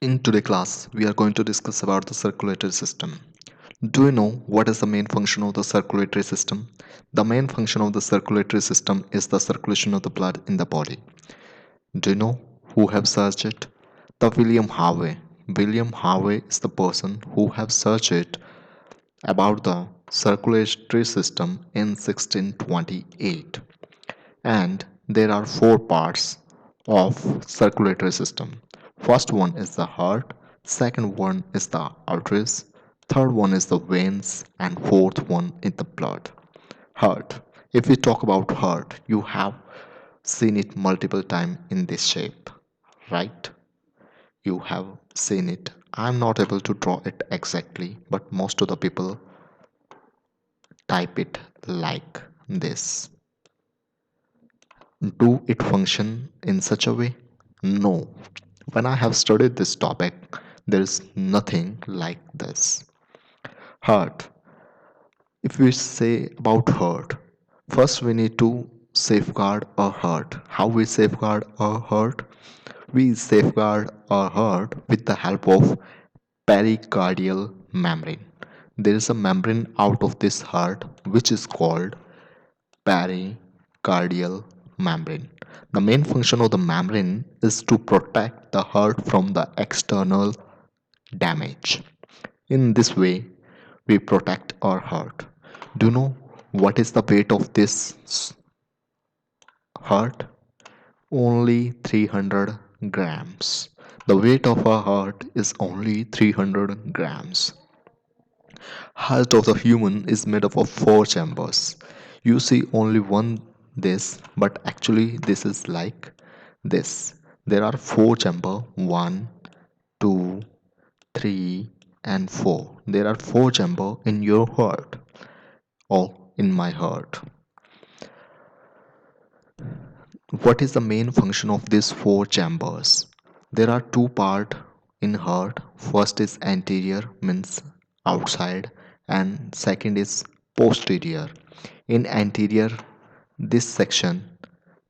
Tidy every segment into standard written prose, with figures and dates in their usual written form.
In today's class, we are going to discuss about the circulatory system. Do you know what is the main function of the circulatory system? The main function of the circulatory system is the circulation of the blood in the body. Do you know who have searched it? The William Harvey. William Harvey is the person who have searched it about the circulatory system in 1628. And there are four parts of circulatory system. First one is the heart, second one is the arteries, third one is the veins, and fourth one is the blood. Heart. If we talk about heart, you have seen it multiple times in this shape, right? You have seen it. I'm not able to draw it exactly, but most of the people type it like this. Do it function in such a way? No. When I have studied this topic, there is nothing like this. Heart. If we say about heart, first we need to safeguard our heart. How we safeguard our heart? We safeguard our heart with the help of pericardial membrane. There is a membrane out of this heart which is called pericardial membrane. The main function of the membrane is to protect the heart from the external damage. In this way, we protect our heart. Do you know what is the weight of this heart? Only 300 grams. The weight of our heart is only 300 grams. Heart of the human is made up of four chambers. You see only one this, but actually this is like this. There are four chambers: one, two, three, and four. There are four chambers in your heart or in my heart. What is the main function of these four chambers? There are two parts in heart. First is anterior, means outside, and second is posterior. In anterior, this section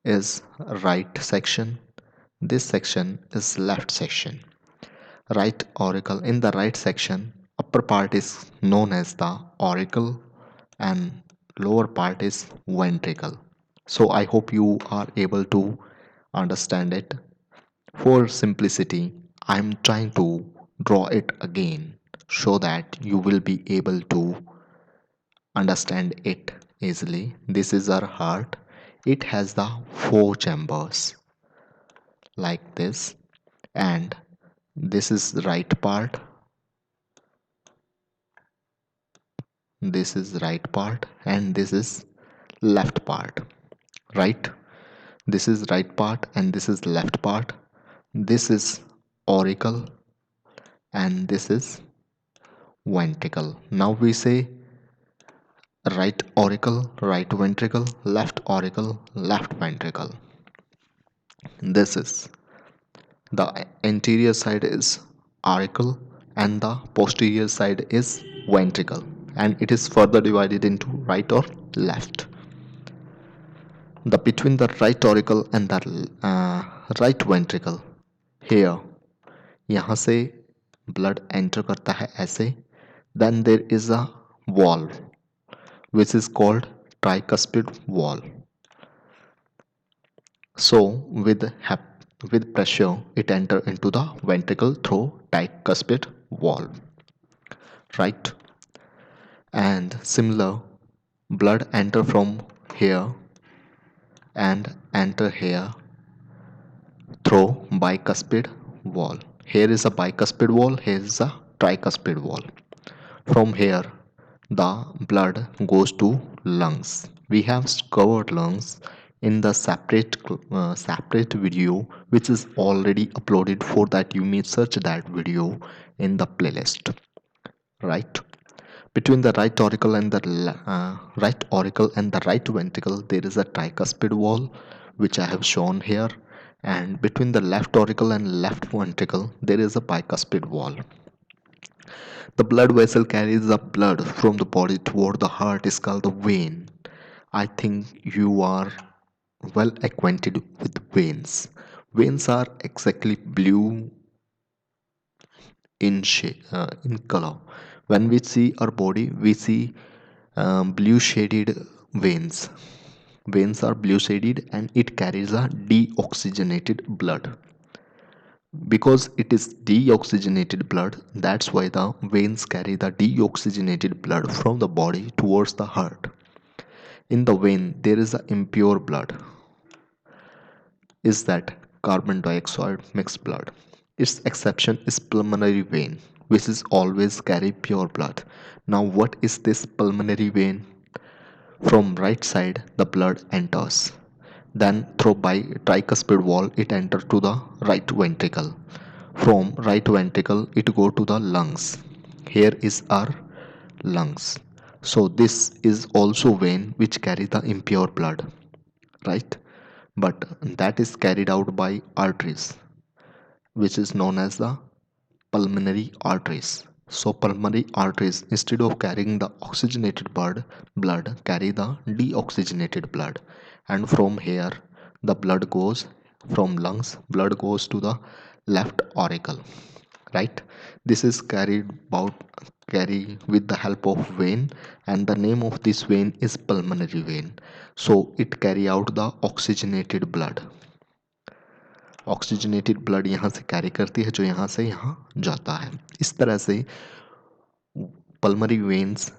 is right section. This section is left section. Right auricle. In the right section, upper part is known as the auricle and lower part is ventricle. So I hope you are able to understand it. For simplicity, I am trying to draw it again so that you will be able to understand it easily. This is our heart. It has the four chambers like this, and this is right part, this is right part, and this is left part, right? This is right part and this is left part. This is auricle and this is ventricle. Now we say right auricle, right ventricle, left auricle, left ventricle. This is the anterior side is auricle and the posterior side is ventricle, and it is further divided into right or left. The between the right auricle and the right ventricle, here यहाँ से blood enter करता है ऐसे. Then there is a valve which is called tricuspid valve. So with pressure it enter into the ventricle through tricuspid valve, right? And similar, blood enter from here and enter here through bicuspid wall. Here is a bicuspid wall, here is a tricuspid wall. From here, the blood goes to lungs. We have covered lungs in the separate video which is already uploaded. For that you may search that video in the playlist, right? Between the right auricle and the right ventricle, there is a tricuspid wall, which I have shown here. And between the left auricle and left ventricle, there is a bicuspid wall. The blood vessel carries the blood from the body toward the heart is called the vein. I think you are well acquainted with veins. Veins are exactly blue in color. When we see our body, we see blue shaded veins. Veins are blue shaded and it carries a deoxygenated blood. Because it is deoxygenated blood, that's why the veins carry the deoxygenated blood from the body towards the heart. In the vein, there is a impure blood, is that carbon dioxide mixed blood. Its exception is pulmonary vein, which is always carry pure blood. Now, what is this pulmonary vein? From right side, the blood enters. Then, through by tricuspid wall, it enters to the right ventricle. From right ventricle, it go to the lungs. Here is our lungs. So this is also vein which carry the impure blood, right? But that is carried out by arteries, which is known as the pulmonary arteries. So pulmonary arteries, instead of carrying the oxygenated blood carry the deoxygenated blood, and from here the blood goes from lungs, blood goes to the left auricle, right? This is carry with the help of vein, and the name of this vein is pulmonary vein. So it carry out the oxygenated blood. Oxygenated blood यहाँ से carry करती है जो यहाँ से यहाँ जाता है. इस तरह से pulmonary veins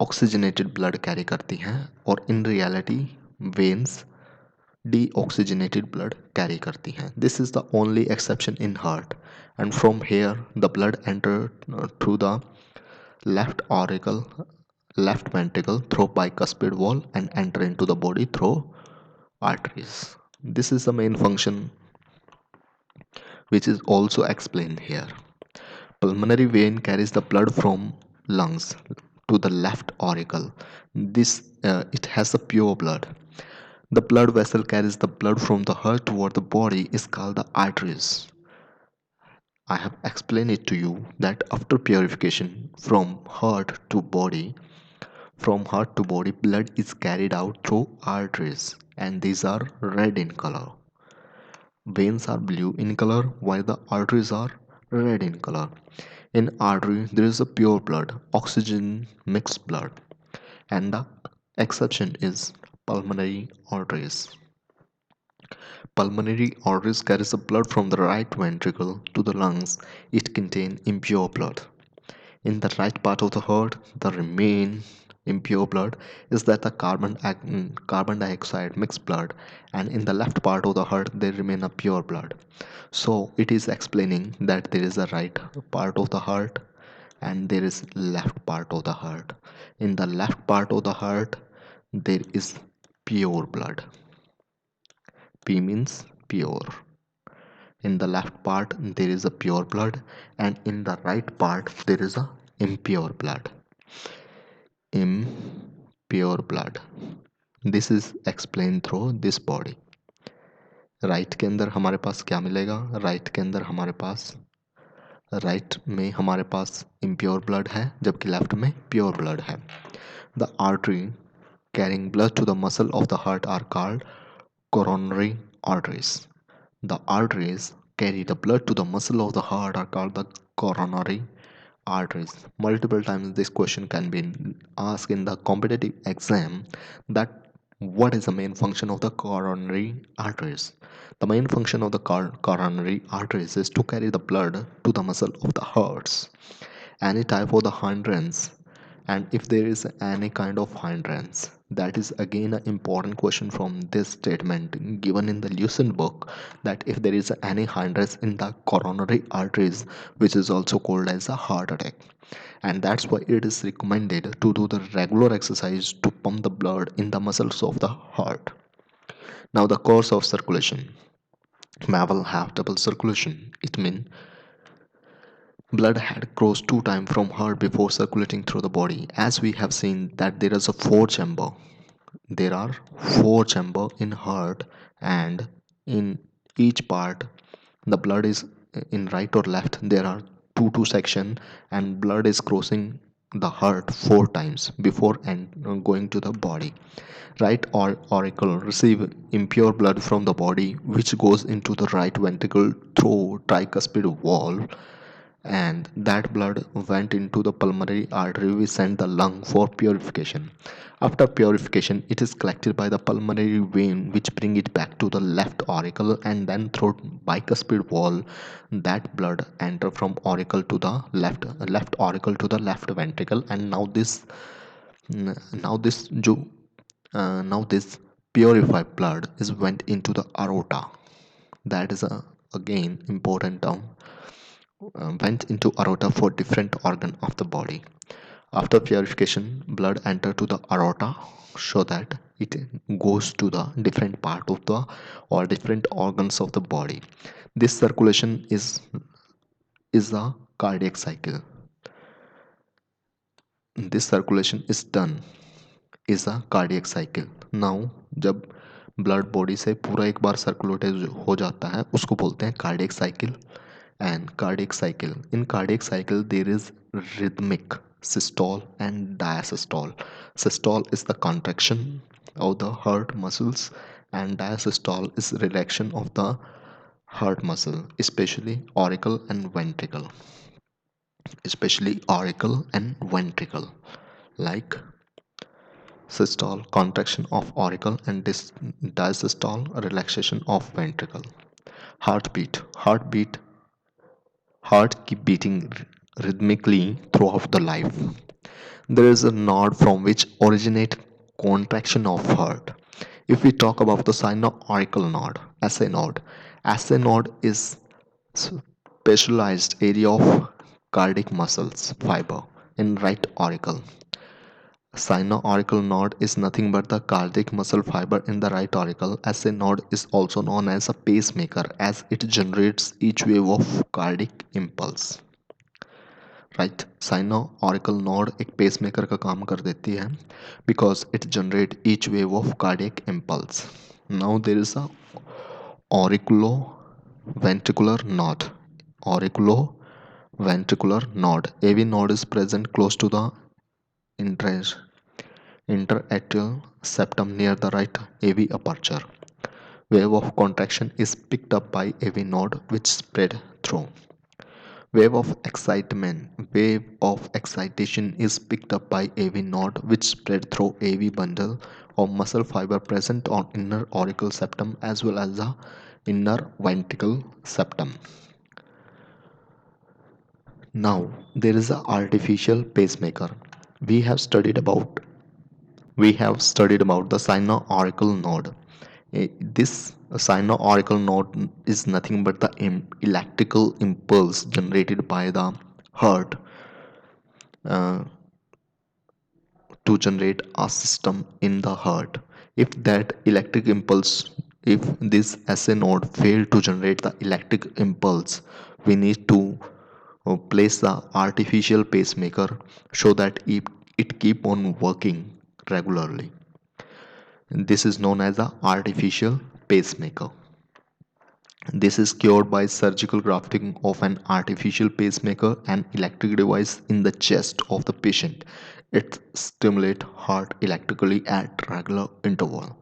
oxygenated blood carry करती हैं और in reality veins deoxygenated blood carry करती हैं. This is the only exception in heart, and from here the blood enter through the left auricle, left ventricle through bicuspid wall and enter into the body through arteries. This is the main function which is also explained here. Pulmonary vein carries the blood from lungs to the left auricle. This it has a pure blood. The blood vessel carries the blood from the heart toward the body is called the arteries. I have explained it to you that after purification from heart to body, blood is carried out through arteries, and these are red in color. Veins are blue in color while the arteries are red in color. In artery, there is a pure blood, oxygen mixed blood, and the exception is pulmonary arteries. Pulmonary arteries carries the blood from the right ventricle to the lungs. It contains impure blood. In the right part of the heart, the remain impure blood is that the carbon dioxide mixed blood, and in the left part of the heart there remain a pure blood. So it is explaining that there is a right part of the heart and there is left part of the heart. In the left part of the heart there is pure blood. P means pure. In the left part there is a pure blood, and in the right part there is a impure blood. Impure blood. This is explained through this body. Right के अंदर हमारे पास क्या मिलेगा? Right के अंदर हमारे पास right में हमारे पास impure blood है, जबकि लेफ्ट में प्योर ब्लड है. The artery carrying blood to the muscle of the heart are called coronary arteries. The arteries carry the blood to the muscle of the heart are called the coronary arteries. Multiple times this question can be asked in the competitive exam, that what is the main function of the coronary arteries? The main function of the coronary arteries is to carry the blood to the muscle of the hearts. Any type of the hindrance, and if there is any kind of hindrance, that is again an important question from this statement given in the Lucent book, that if there is any hindrance in the coronary arteries, which is also called as a heart attack, and that's why it is recommended to do the regular exercise to pump the blood in the muscles of the heart. Now the course of circulation. Mavel have double circulation. It means blood had crossed 2 times from heart before circulating through the body. As we have seen that there is a 4 chamber. There are 4 chamber in heart, and in each part the blood is in right or left. There are two section, and blood is crossing the heart 4 times before and going to the body. Right auricle receive impure blood from the body, which goes into the right ventricle through tricuspid wall and that blood went into the pulmonary artery. We sent the lung for purification. After purification, it is collected by the pulmonary vein, which bring it back to the left auricle, and then through bicuspid wall, that blood enter from auricle to the left auricle to the left ventricle. And now this जो now this purified blood is went into the aorta. That is a again important term. Went into aorta for different organ of the body. After purification, blood enter to the aorta so that it goes to the different part of the or different organs of the body. This circulation is a cardiac cycle. This circulation is done is a cardiac cycle. Now जब blood body से पूरा एक बार circulate हो जाता है उसको बोलते हैं cardiac cycle. And cardiac cycle, in cardiac cycle there is rhythmic systole and diastole. Systole is the contraction of the heart muscles and diastole is relaxation of the heart muscle, especially auricle and ventricle. Like systole contraction of auricle and diastole relaxation of ventricle. Heartbeat. Heart keep beating rhythmically throughout the life. There is a node from which originate contraction of heart. If we talk about the sinoaurical node, SA node is specialized area of cardiac muscles fiber in right auricle. Sinoaurical node is nothing but the cardiac muscle fiber in the right auricle. SA node is also known as a pacemaker as it generates each wave of cardiac impulse. Right sino auricle node एक pacemaker का काम कर देती है because it generate each wave of cardiac impulse. Now there is a auriculo ventricular node. Auriculo ventricular node. AV node is present close to the interatrial septum near the right AV aperture. Wave of contraction is picked up by AV node which spread through. Wave of excitation is picked up by AV node which spread through AV bundle of muscle fiber present on inner auricle septum as well as the inner ventricle septum. Now there is an artificial pacemaker. We have studied about the sinoaurical node. This sinoaurical node is nothing but the electrical impulse generated by the heart uh, to generate a system in the heart. If that electric impulse, if this SA node failed to generate the electric impulse, we need to place the artificial pacemaker so that it keep on working regularly. This is known as the artificial pacemaker. This is cured by surgical grafting of an artificial pacemaker, an electric device in the chest of the patient. It stimulates heart electrically at regular interval.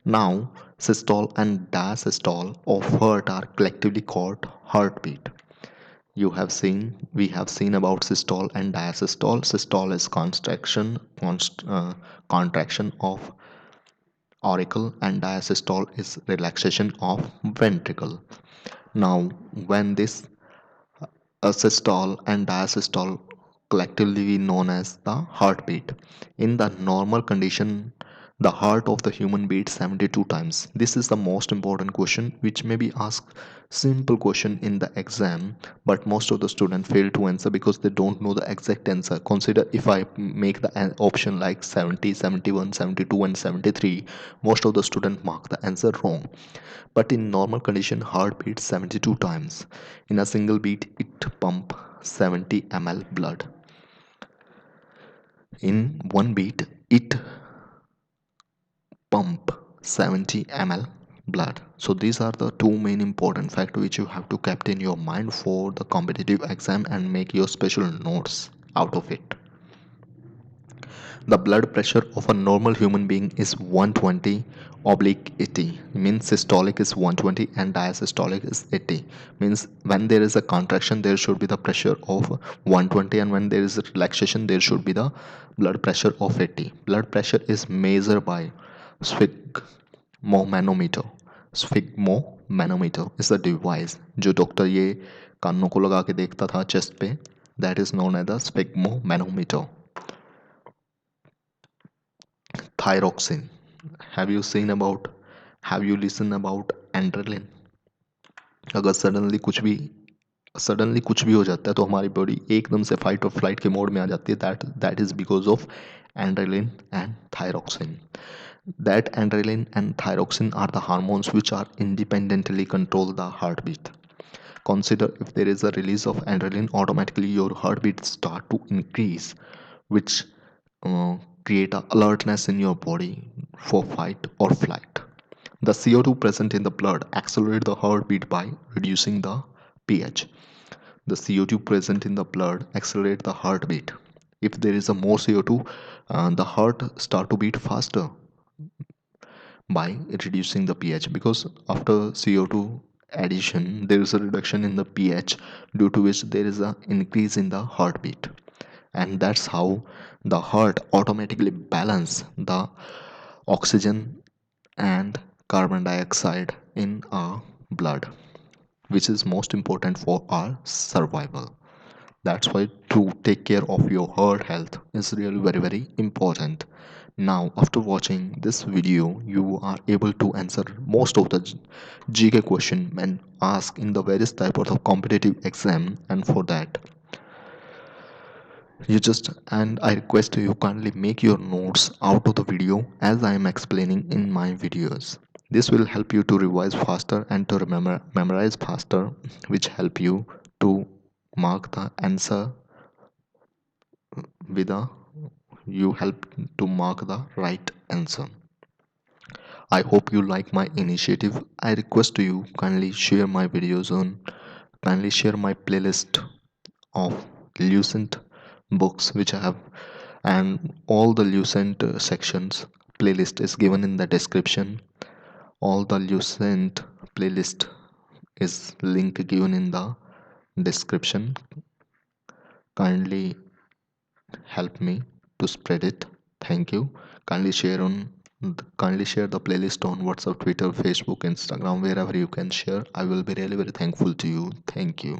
Now, systole and diastole of heart are collectively called heartbeat. We have seen about systole and diastole. Systole is contraction of auricle and diastole is relaxation of ventricle. Now, when this systole and diastole collectively known as the heartbeat. In the normal condition, the heart of the human beats 72 times. This is the most important question which may be asked simple question in the exam, but most of the students fail to answer because they don't know the exact answer. Consider if I make the option like 70, 71, 72 and 73, most of the students mark the answer wrong. But in normal condition, heart beats 72 times. In a single beat, it pump 70 ml blood. In one beat, it pump 70 ml blood. So these are the two main important factors which you have to keep in your mind for the competitive exam and make your special notes out of it. The blood pressure of a normal human being is 120 oblique 80. Means systolic is 120 and diastolic is 80. Means when there is a contraction, there should be the pressure of 120, and when there is a relaxation, there should be the blood pressure of 80. Blood pressure is measured by sphygmomanometer. Sphygmomanometer is the device जो doctor ये कानों को लगा के देखता था chest पे. That is known as the sphygmomanometer. Thyroxine. Have you listened about adrenaline? अगर सडनली कुछ भी हो जाता है तो हमारी बॉडी एकदम से फाइट और फ्लाइट के मोड में आ जाती है. दैट इज बिकॉज ऑफ एंड्रेलिन and thyroxine. That adrenaline and thyroxine are the hormones which are independently control the heartbeat. Consider if there is a release of adrenaline, automatically your heartbeat start to increase, which uh, create a alertness in your body for fight or flight. The CO2 present in the blood accelerate the heartbeat by reducing the pH. The CO2 present in the blood accelerate the heartbeat. If there is a more CO2, the heart start to beat faster by reducing the pH, because after CO2 addition there is a reduction in the pH, due to which there is an increase in the heartbeat, and that's how the heart automatically balance the oxygen and carbon dioxide in our blood, which is most important for our survival. That's why to take care of your heart health is really very important. Now, after watching this video, you are able to answer most of the GK question and ask in the various type of competitive exam. And for that, I request you kindly make your notes out of the video as I am explaining in my videos. This will help you to revise faster and to memorize faster, which help you to mark the answer with a you help to mark the right answer. I hope you like my initiative. I request you kindly share my playlist of Lucent books which I have, and all the Lucent sections playlist is given in the description. All the Lucent playlist is link given in the description. Kindly help me to spread it. Thank you. Kindly share the playlist on WhatsApp, Twitter, Facebook, Instagram, wherever you can share. I will be really very thankful to you. Thank you.